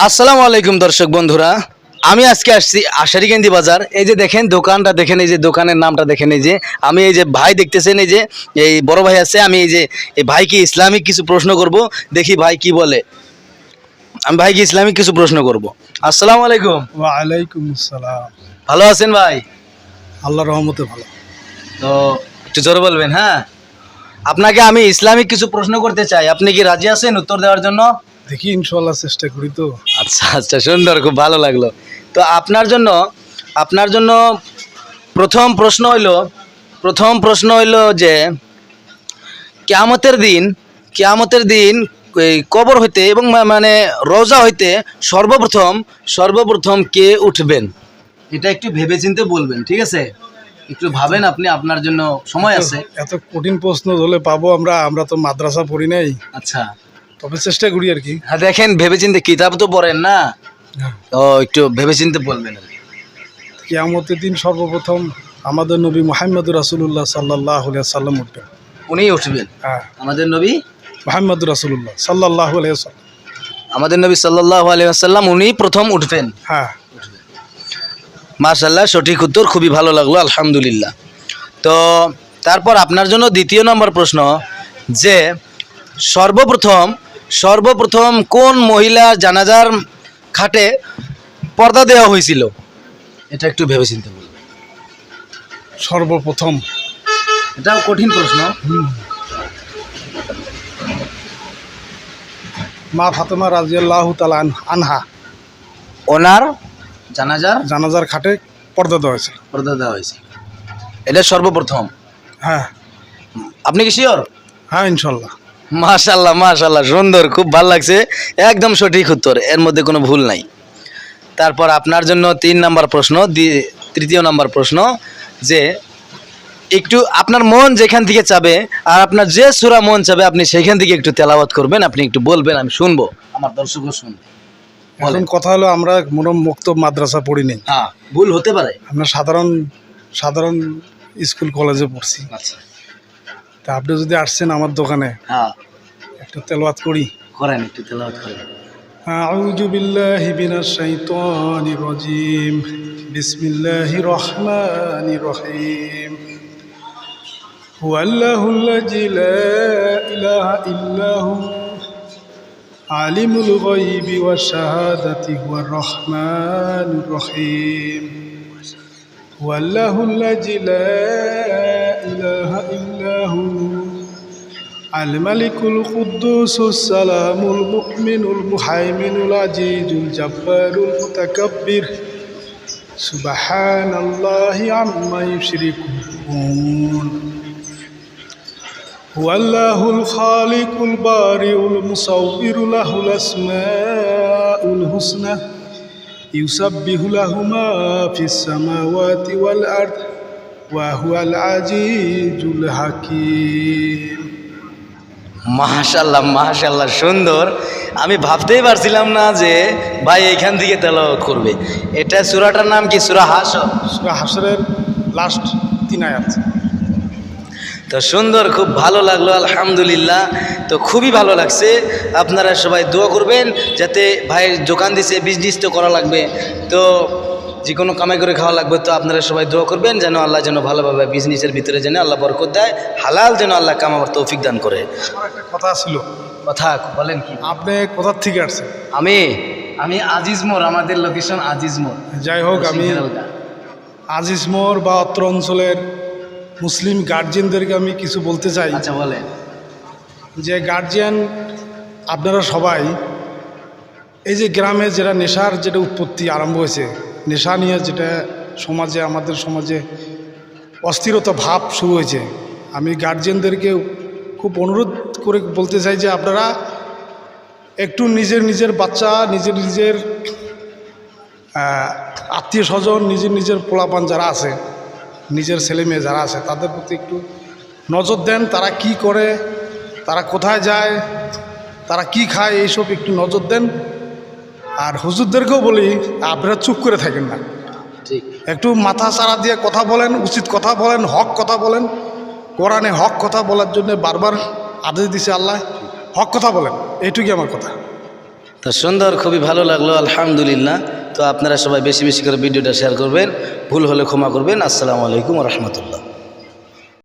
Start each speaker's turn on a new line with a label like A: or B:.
A: আসসালামু আলাইকুম দর্শক বন্ধুরা, আমি আজকে আসছি আশারীকান্দি বাজার। এই যে দেখেন দোকানটা দেখেন, এই যে দোকানের নামটা দেখেন, এই যে আমি এই যে ভাই দেখতেছেন, এই যে এই বড় ভাই আছে। আমি এই ভাইকে ইসলামিক কিছু প্রশ্ন করব, দেখি ভাই কি বলে। আমি ভাইকে ইসলামিক কিছু প্রশ্ন করব। আসসালামু আলাইকুম।
B: ওয়ালাইকুম আসসালাম।
A: ভালো আছেন ভাই?
B: আল্লাহর রহমতে ভালো।
A: তো একটু জোরে বলবেন। হ্যাঁ, আপনাকে আমি ইসলামিক কিছু প্রশ্ন করতে চাই, আপনি কি রাজি আছেন উত্তর দেওয়ার জন্য?
B: দেখি ইনশাল্লাহ চেষ্টা করি তো।
A: আচ্ছা আচ্ছা, সুন্দর, খুব ভালো লাগলো। তো আপনার জন্য প্রথম প্রশ্ন হইল যে কিয়ামতের দিন এই কবর হইতে এবং মানে রোজা হইতে সর্বপ্রথম কে উঠবেন? এটা একটু ভেবেচিন্তে বলবেন, ঠিক আছে? একটু ভাবেন আপনি, আপনার জন্য সময় আছে।
B: এত কঠিন প্রশ্ন হলে পাবো আমরা তো মাদ্রাসা পড়ি নাই,
A: আচ্ছা,
B: তবে চেষ্টা করি আর কি।
A: হ্যাঁ দেখেন, ভেবেচিন্তে, কিতাব তো পড়েন না, তো একটু ভেবেচিন্তে বলবেন।
B: কিয়ামতের দিন সর্বপ্রথম আমাদের নবী মুহাম্মদুর রাসূলুল্লাহ সাল্লাল্লাহু আলাইহি সাল্লাম উঠবেন।
A: উনিই উঠবেন?
B: হ্যাঁ,
A: আমাদের নবী
B: মুহাম্মদুর রাসূলুল্লাহ সাল্লাল্লাহু আলাইহি সাল্লাম।
A: আমাদের নবী সাল্লাল্লাহু আলাইহি ওয়াসাল্লাম উনি প্রথম উঠবেন।
B: হ্যাঁ,
A: মাশাআল্লাহ, সঠিক উত্তর, খুবই ভালো লাগলো, আলহামদুলিল্লাহ। তো তারপর আপনার জন্য দ্বিতীয় নম্বর প্রশ্ন, যে সর্বপ্রথম কোন মহিলা জানাজার খাটে পর্দা দেওয়া হয়েছিল? এটা একটু ভেবেচিন্তে বলবেন।
B: সর্বপ্রথম
A: এটাও কঠিন প্রশ্ন।
B: মা ফাতেমা রাদিয়াল্লাহু তাআলা আনহা,
A: ওনার জানাজার
B: জানাজার খাটে পর্দা দেওয়া হয়েছে।
A: পর্দা দেওয়া হয়েছে, এটা সর্বপ্রথম।
B: হ্যাঁ
A: আপনি কি শিওর?
B: হ্যাঁ, ইনশাল্লাহ।
A: মাশাআল্লাহ মাশাআল্লাহ, সুন্দর, খুব ভালো লাগছে, একদম সঠিক উত্তর, এর মধ্যে কোনো ভুল নাই। তারপর আপনার জন্য তৃতীয় নাম্বার প্রশ্ন, যে একটু আপনার মন যেখান থেকে চাবে আর আপনার যে সূরা মন চাবে আপনি সেখান থেকে একটু তেলাওয়াত করবেন, আপনি একটু বলবেন, আমি শুনবো, আমার দর্শকও শুনবে।
B: এখন কথা হলো, আমরা মুক্ত মাদ্রাসা পড়ি নাই,
A: হ্যাঁ, ভুল হতে পারে।
B: আমরা সাধারণ স্কুল কলেজে পড়ছি।
A: আচ্ছা,
B: তা আপনি যদি আসছেন আমার দোকানে,
A: হ্যাঁ,
B: একটু তেলাওয়াত করি।
A: করেন, একটু তেলাওয়াত করেন।
B: আউযু বিল্লাহি মিনাশ শাইতানির রাজীম। বিসমিল্লাহির রহমানির রহিম। হুয়াল্লাহুল্লাযী লা ইলাহা ইল্লা হু আলিমুল গায়বি ওয়াশ শাহাদাতি হুয়ার রহমানুর রহিম। হুয়াল্লাহুল্লাযী লা ইলাহা ইল্লা হু الملك القدوس السلام المؤمن المهيمن العزيز الجبار المتكبر سبحان الله عما يشركون. هو الله الخالق البارئ المصور له الأسماء الحسنى يسبح له ما في السماوات والأرض وهو العزيز الحكيم.
A: মাশাআল্লাহ মাশাআল্লাহ, সুন্দর। আমি ভাবতেই পারছিলাম না যে ভাই এখান থেকে তেলাওয়াত করবে। এটা সূরাটার নাম কি? সূরা হাশর।
B: সূরা হাশরের লাস্ট 3 আয়াত।
A: তো সুন্দর, খুব ভালো লাগলো, আলহামদুলিল্লাহ। তো খুবই ভালো লাগছে। আপনারা সবাই দোয়া করবেন যাতে ভাইয়ের দোকান দিছে, বিজনেস তো করা লাগবে, তো যে কোনো কামাই করে খাওয়া লাগবে, তো আপনারা সবাই দোয়া করবেন যেন আল্লাহ যেন ভালোভাবে বিজনেসের ভিতরে যেন আল্লাহ বরকত দেয়, হালাল যেন আল্লাহ কামাবার তৌফিক দান করে।
B: আমার একটা কথা ছিল।
A: কথা বলেন। কি?
B: আপনি কোথার থেকে আসছেন?
A: আমি আজিজ মোড়, আমাদের লোকেশন আজিজ মোড়।
B: যাই হোক, আমি আজিজ মোড় বা অত্র অঞ্চলের মুসলিম গার্জিয়ানদেরকে আমি কিছু বলতে চাই।
A: আচ্ছা, বলেন।
B: যে গার্জিয়ান আপনারা সবাই, এই যে গ্রামে যেটা নেশার যেটা উৎপত্তি আরম্ভ হয়েছে, নেশা নিয়ে যেটা আমাদের সমাজে অস্থিরতা ভাব শুরু হয়েছে, আমি গার্জিয়ানদেরকে খুব অনুরোধ করে বলতে চাই যে আপনারা একটু নিজের বাচ্চা, নিজের আত্মীয় স্বজন, নিজের পোলাপান যারা আছে, নিজের ছেলে মেয়ে যারা আছে, তাদের প্রতি একটু নজর দেন। তারা কি করে, তারা কোথায় যায়, তারা কি খায়, এইসব একটু নজর দেন। আর হুজুরদেরকেও বলি, আপনারা চুপ করে থাকেন না,
A: ঠিক,
B: একটু মাথা চাড়া দিয়ে কথা বলেন, উচিত কথা বলেন, হক কথা বলেন। কোরআনে হক কথা বলার জন্য বারবার আদেশ দিছে আল্লাহ, হক কথা বলেন, এইটুকুই আমার কথা।
A: তো সুন্দর, খুবই ভালো লাগলো, আলহামদুলিল্লাহ। তো আপনারা সবাই বেশি বেশি করে ভিডিওটা শেয়ার করবেন, ভুল হলে ক্ষমা করবেন। আসসালামু আলাইকুম ওয়া রাহমাতুল্লাহ।